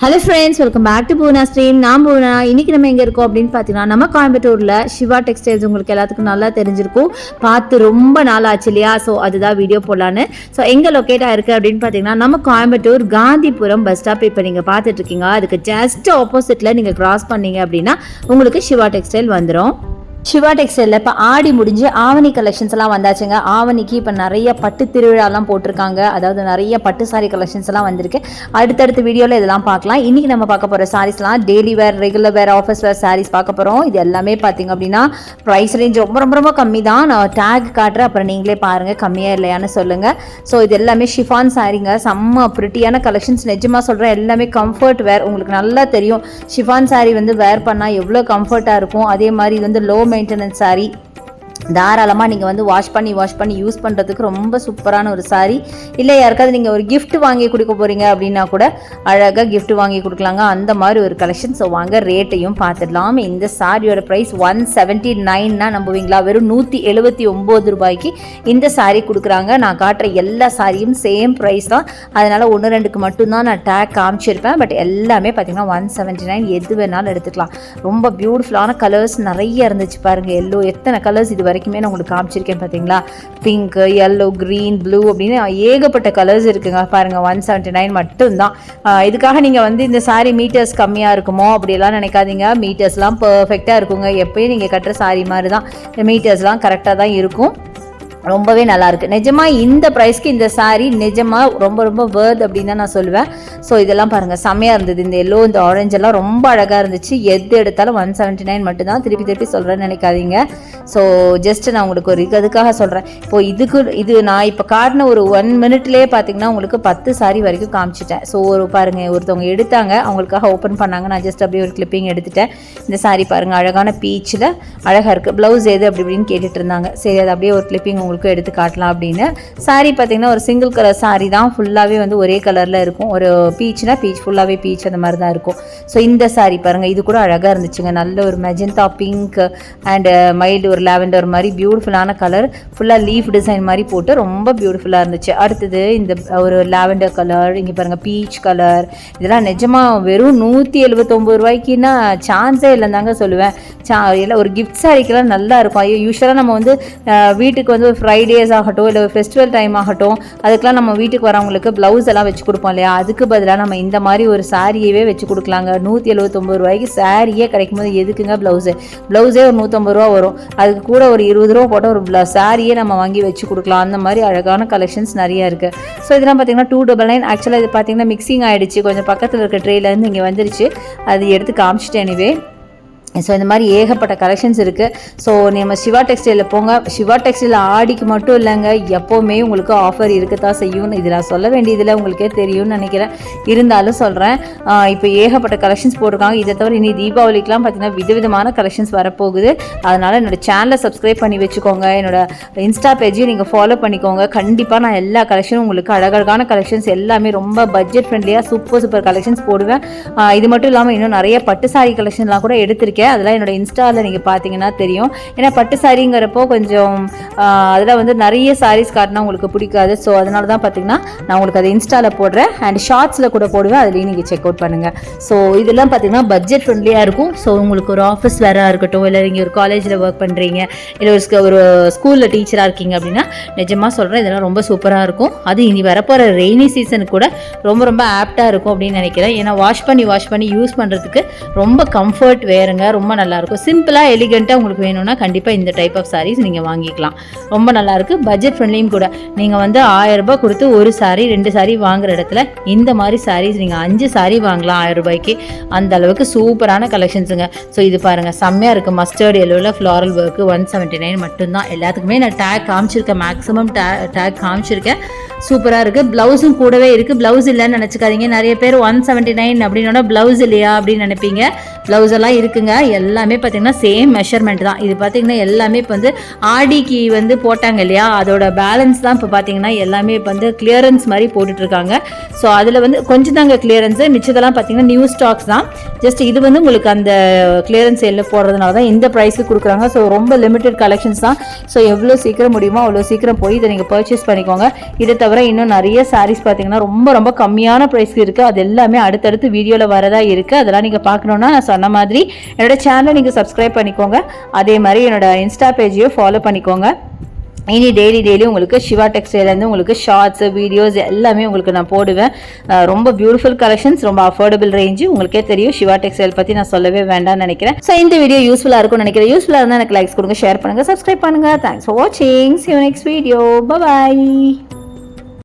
Hello friends, welcome back to Poona stream. நான் பூனா. இன்னைக்கு நம்ம எங்கே இருக்கோம் அப்படின்னு பார்த்தீங்கன்னா, நம்ம கோயம்புத்தூரில் சிவா டெக்ஸ்டைல்ஸ் உங்களுக்கு எல்லாத்துக்கும் நல்லா தெரிஞ்சிருக்கும். பார்த்து ரொம்ப நாள் ஆச்சு இல்லையா? ஸோ அதுதான் வீடியோ போடலான்னு. ஸோ எங்கே லொக்கேட் ஆயிருக்கு அப்படின்னு பார்த்தீங்கன்னா, நம்ம கோயம்புத்தூர் காந்திபுரம் பஸ் ஸ்டாப் இப்போ நீங்கள் பார்த்துட்டு இருக்கீங்க. அதுக்கு ஜஸ்ட் ஆப்போசிட்டில் நீங்கள் கிராஸ் பண்ணீங்க அப்படின்னா உங்களுக்கு சிவா டெக்ஸ்டைல் வந்துடும். சிவா டெக்ஸ்டைலில் இப்போ ஆடி முடிஞ்சு ஆவணி கலெக்ஷன்ஸ் எல்லாம் வந்தாச்சுங்க. ஆவணிக்கு இப்போ நிறைய பட்டு திருவிழாலாம் போட்டிருக்காங்க. அதாவது நிறைய பட்டு சாரி கலெக்ஷன்ஸ் எல்லாம் வந்திருக்கு. அடுத்தடுத்த வீடியோவில் இதெல்லாம் பார்க்கலாம். இன்றைக்கி நம்ம பார்க்க போகிற சாரீஸ்லாம் daily wear, regular wear, office wear sarees பார்க்க போகிறோம். இது எல்லாமே பார்த்தீங்க அப்படின்னா ப்ரைஸ் ரேஞ்ச் ரொம்ப கம்மி தான். நான் டேக் காட்டுறேன், அப்புறம் நீங்களே பாருங்கள் கம்மியாக இல்லையான்னு சொல்லுங்கள். ஸோ இது எல்லாமே ஷிஃபான் சாரீங்க. செம்ம ப்ரிட்டியான கலெக்ஷன்ஸ். நிஜமாக சொல்கிறேன், எல்லாமே கம்ஃபர்ட் வேர். உங்களுக்கு நல்லா தெரியும் ஷிஃபான் சாரீ வந்து வேர் பண்ணால் எவ்வளோ கம்ஃபர்ட்டாக இருக்கும். அதே மாதிரி இது வந்து லோ மெயின்டெனன்ஸ் சாரி. தாராளமாக நீங்கள் வந்து வாஷ் பண்ணி யூஸ் பண்ணுறதுக்கு ரொம்ப சூப்பரான ஒரு சாரீ. இல்லை யாருக்காவது நீங்கள் ஒரு கிஃப்ட் வாங்கி கொடுக்க போகிறீங்க அப்படின்னா கூட அழகாக கிஃப்ட் வாங்கி கொடுக்கலாங்க. அந்த மாதிரி ஒரு கலெக்ஷன். ஸோ வாங்க ரேட்டையும் பார்த்துடலாம். இந்த சாரியோட ப்ரைஸ் 179 நம்புவீங்களா? வெறும் 179 ரூபாய்க்கு இந்த சாரீ கொடுக்குறாங்க. நான் காட்டுற எல்லா சாரியும் சேம் ப்ரைஸ் தான். அதனால் 1-2க்கு மட்டும்தான் நான் டேக் காமிச்சிருப்பேன். பட் எல்லாமே பார்த்தீங்கன்னா 179. எது வேணாலும் எடுத்துக்கலாம். ரொம்ப பியூட்டிஃபுல்லான கலர்ஸ் நிறைய இருந்துச்சு பாருங்கள். எல்லோ எத்தனை கலர்ஸ் இது வரைக்குமே நான் உங்களுக்கு காமிச்சிருக்கேன் பார்த்தீங்களா? பிங்க், எல்லோ, க்ரீன், ப்ளூ அப்படின்னு ஏகப்பட்ட கலர்ஸ் இருக்குங்க. பாருங்கள் 179 மட்டும்தான். இதுக்காக நீங்கள் வந்து இந்த சாரீ மீட்டர்ஸ் கம்மியாக இருக்குமோ அப்படியெல்லாம் நினைக்காதீங்க. மீட்டர்ஸ்லாம் பர்ஃபெக்டாக இருக்குங்க. எப்பயும் நீங்கள் கட்டுற சாரீ மாதிரி தான். மீட்டர்ஸ்லாம் கரெக்டாக தான் இருக்கும். ரொம்பவே நல்லாயிருக்கு. நிஜமாக இந்த ப்ரைஸ்க்கு இந்த சாரீ நிஜமாக ரொம்ப வேர்த் அப்படின்னு தான் நான் சொல்லுவேன். ஸோ இதெல்லாம் பாருங்கள் செம்மையாக இருந்தது. இந்த எல்லோ, இந்த ஆரஞ்சு எல்லாம் ரொம்ப அழகாக இருந்துச்சு. எது எடுத்தாலும் 179 மட்டும்தான். திருப்பி சொல்கிறேன்னு நினைக்காதீங்க. ஸோ ஜஸ்ட் நான் உங்களுக்கு ஒரு அதுக்காக சொல்கிறேன். இப்போது இது நான் இப்போ காட்டின ஒரு 1 மினிட்லேயே பார்த்தீங்கன்னா உங்களுக்கு 10 சாரீ வரைக்கும் காமிச்சிட்டேன். ஸோ பாருங்கள், ஒருத்தவங்க எடுத்தாங்க, அவங்களுக்காக ஓப்பன் பண்ணாங்க. நான் ஜஸ்ட் அப்படியே ஒரு கிளிப்பிங் எடுத்துட்டேன். இந்த சாரீ பாருங்கள், அழகான பீச்சில் அழகாக இருக்குது. ப்ளவுஸ் எது அப்படி இப்படின்னு கேட்டுட்டு இருந்தாங்க. சரி, அது அப்படியே ஒரு கிளிப்பிங் உங்களுக்கு எடுத்து காட்டலாம் அப்படின்னு. சாரீ பார்த்தீங்கன்னா ஒரு சிங்கிள் கலர் சாரீ தான். ஃபுல்லாகவே வந்து ஒரே கலரில் இருக்கும். ஒரு பீச்னா பீச், ஃபுல்லாகவே பீச் அந்த மாதிரி தான் இருக்கும். ஸோ இந்த சாரீ பாருங்கள், இது கூட அழகாக இருந்துச்சுங்க. நல்ல ஒரு மெஜந்தா பிங்க் அண்ட் மைல்டு ஒரு லாவெண்டர் மாதிரி பியூட்டிஃபுல்லான கலர். ஃபுல்லாக லீஃப் டிசைன் மாதிரி போட்டு ரொம்ப பியூட்டிஃபுல்லாக இருந்துச்சு. அடுத்தது இந்த ஒரு லாவெண்டர் கலர், இங்கே பாருங்கள் பீச் கலர். இதெல்லாம் நிஜமாக வெறும் 179 ரூபாய்க்குன்னா சான்ஸே இல்லைந்தாங்க சொல்லுவேன். எல்லாம் ஒரு கிஃப்ட் சாரீக்கெல்லாம் நல்லா இருக்கும். யூஸ்வலாக நம்ம வந்து வீட்டுக்கு வந்து ஃப்ரைடேஸ் ஆகட்டும், இல்லை ஃபெஸ்டிவல் டைம் ஆகட்டும், அதுக்கெலாம் நம்ம வீட்டுக்கு வரவங்களுக்கு ப்ளவுஸ் எல்லாம் வச்சு கொடுப்போம் இல்லையா? அதுக்கு பதிலாக நம்ம இந்த மாதிரி ஒரு சாரியவே வச்சு கொடுக்கலாங்க. 179 ரூபாய்க்கு சாரியே கிடைக்கும் போது எதுக்குங்க ப்ளவுஸே ஒரு 150 ரூபா வரும். அதுக்கு கூட ஒரு 20 ரூபா போட்டால் ஒரு சாரியே நம்ம வாங்கி வச்சு கொடுக்கலாம். அந்த மாதிரி அழகான கலெக்ஷன்ஸ் நிறையா இருக்குது. ஸோ இதெல்லாம் பார்த்தீங்கன்னா 299. ஆக்சுவலாக இது பார்த்தீங்கன்னா மிக்சிங் ஆகிடுச்சு. கொஞ்சம் பக்கத்தில் இருக்க ட்ரேலேருந்து இங்கே வந்துருச்சு. அது எடுத்து காமிச்சிட்டேன். எனிவே ஸோ இந்த மாதிரி ஏகப்பட்ட கலெக்ஷன்ஸ் இருக்குது. ஸோ நம்ம சிவா டெக்ஸ்டைலில் போங்க. சிவா டெக்ஸ்டைல் ஆடிக்கு மட்டும் இல்லைங்க, எப்போவுமே உங்களுக்கு ஆஃபர் இருக்கத்தான் செய்யும். இது நான் சொல்ல வேண்டியதில் உங்களுக்கே தெரியும்னு நினைக்கிறேன். இருந்தாலும் சொல்கிறேன், இப்போ ஏகப்பட்ட கலெக்ஷன்ஸ் போட்டிருக்காங்க. இதை தவிர இனி தீபாவளிக்கெலாம் பார்த்தீங்கன்னா விதவிதமான கலெக்ஷன்ஸ் வரப்போகுது. அதனால் என்னோடய சேனலை சப்ஸ்கிரைப் பண்ணி வச்சுக்கோங்க. என்னோடய இன்ஸ்டா பேஜையும் நீங்கள் ஃபாலோ பண்ணிக்கோங்க. கண்டிப்பாக நான் எல்லா கலெக்ஷனும் உங்களுக்கு அழகழகான கலெக்ஷன்ஸ் எல்லாமே ரொம்ப பட்ஜெட் ஃப்ரெண்ட்லியாக சூப்பர் கலெக்ஷன்ஸ் போடுவேன். இது மட்டும் இல்லாமல் இன்னும் நிறைய பட்டு சாரி கலெக்ஷன்லாம் கூட எடுத்திருக்கேன். அதெல்லாம் என்னோட இன்ஸ்டாவில் நீங்கள் பார்த்தீங்கன்னா தெரியும். ஏன்னா பட்டு சாரிங்கிறப்போ கொஞ்சம் அதில் வந்து நிறைய சாரீஸ் காட்டினா உங்களுக்கு பிடிக்காது. ஸோ அதனால தான் பார்த்தீங்கன்னா நான் உங்களுக்கு அதை இன்ஸ்டாவில் போடுறேன். அண்ட் ஷார்ட்ஸில் கூட போடுவேன். அதுலேயும் நீங்கள் செக் அவுட் பண்ணுங்கள். ஸோ இதெல்லாம் பார்த்தீங்கன்னா பட்ஜெட் ஃப்ரெண்ட்லியாக இருக்கும். ஸோ உங்களுக்கு ஒரு ஆஃபீஸ் வேறாக இருக்கட்டும், இல்லை நீங்கள் ஒரு காலேஜில் ஒர்க் பண்ணுறீங்க, இல்லை ஒரு ஸ்கூலில் டீச்சராக இருக்கீங்க அப்படின்னா நிஜமாக சொல்கிறேன், இதெல்லாம் ரொம்ப சூப்பராக இருக்கும். அது இனி வரப்போகிற ரெய்னி சீசனுக்கு கூட ரொம்ப ஆப்டாக இருக்கும் அப்படின்னு நினைக்கிறேன். ஏன்னா வாஷ் பண்ணி யூஸ் பண்ணுறதுக்கு ரொம்ப கம்ஃபர்ட் வேறுங்க. ரொம்ப நல்லாயிருக்கும். சிம்பிளாக எலிகெண்ட்டாக உங்களுக்கு வேணும்னா கண்டிப்பாக இந்த டைப் ஆஃப் சாரீஸ் நீங்கள் வாங்கிக்கலாம். ரொம்ப நல்லாயிருக்கு. பட்ஜெட் ஃப்ரெண்ட்லியும் கூட. நீங்கள் வந்து 1000 ரூபாய் கொடுத்து ஒரு சாரீ 2 சாரீ வாங்குற இடத்துல இந்த மாதிரி சாரீஸ் நீங்கள் 5 சாரீ வாங்கலாம் 1000 ரூபாய்க்கு. அந்த அளவுக்கு சூப்பரான கலெக்ஷன்ஸுங்க. ஸோ இது பாருங்கள் செம்மையாக இருக்குது. மஸ்டர்ட் எல்லோவில் ஃப்ளாரல் ஒர்க்கு 179 மட்டும்தான். எல்லாத்துக்குமே நான் டேக் காமிச்சிருக்கேன். மேக்ஸிமம் டேக் காமிச்சிருக்கேன். சூப்பராக இருக்குது. ப்ளவுஸும் கூடவே இருக்குது. ப்ளவுஸ் இல்லைன்னு நினச்சிக்காதீங்க. நிறைய பேர் 179 அப்படின்னா ப்ளவுஸ் இல்லையா அப்படின்னு நினைப்பீங்க. ப்ளவுஸ் எல்லாம் இருக்குங்க. எல்லாமே பார்த்தீங்கன்னா சேம் மெஷர்மெண்ட் தான். இது பார்த்தீங்கன்னா எல்லாமே இப்போ வந்து ஆடிக்கு வந்து போட்டாங்க இல்லையா, அதோட பேலன்ஸ் தான் இப்போ பார்த்தீங்கன்னா எல்லாமே இப்போ வந்து கிளியரன்ஸ் மாதிரி போட்டுட்ருக்காங்க. ஸோ அதில் வந்து கொஞ்சம் தாங்க கிளியரன்ஸு, மிச்சதெல்லாம் பார்த்தீங்கன்னா நியூ ஸ்டாக்ஸ் தான். ஜஸ்ட் இது வந்து உங்களுக்கு அந்த கிளியரன்ஸ் சேலில் போடுறதுனால தான் இந்த ப்ரைஸுக்கு கொடுக்குறாங்க. ஸோ ரொம்ப லிமிடெட் கலெக்ஷன்ஸ் தான். ஸோ எவ்வளோ சீக்கிரம் முடியுமோ அவ்வளோ சீக்கிரம் போய் இதை நீங்கள் பர்ச்சேஸ் பண்ணிக்கோங்க. இதை தவிர இன்னும் நிறைய சாரீஸ் பார்த்தீங்கன்னா ரொம்ப ரொம்ப கம்மியான ப்ரைஸ்க்கு இருக்குது. அது எல்லாமே அடுத்தடுத்து வீடியோவில் வரதா இருக்குது. அதெல்லாம் நீங்கள் பார்க்கணுன்னா நான் சொன்ன மாதிரி என்னோட சேனலை நீங்கள் சப்ஸ்கிரைப் பண்ணிக்கோங்க. அதே மாதிரி என்னோட இன்ஸ்டா பேஜையும் ஃபாலோ பண்ணிக்கோங்க. இனி டெய்லி உங்களுக்கு சிவா டெக்ஸ்டைலேருந்து உங்களுக்கு ஷார்ட்ஸு வீடியோஸ் எல்லாமே உங்களுக்கு நான் போடுவேன். ரொம்ப பியூட்டிஃபுல் கலெக்ஷன்ஸ், ரொம்ப அஃபோர்டபுள் ரேஞ்சு. உங்களுக்கே தெரியும் சிவா டெக்ஸ்டைல் பற்றி நான் சொல்லவே வேண்டாம்னு நினைக்கிறேன். ஸோ இந்த வீடியோ யூஸ்ஃபுல்லாக இருக்கும்னு நினைக்கிறேன். யூஸ்ஃபுல்லாக இருந்தால் எனக்கு லைக்ஸ் கொடுங்க, ஷேர் பண்ணுங்கள், சப்ஸ்கிரைப் பண்ணுங்கள். தேங்க்ஸ் ஃபார் வாட்சிங். See you next video. Bye bye.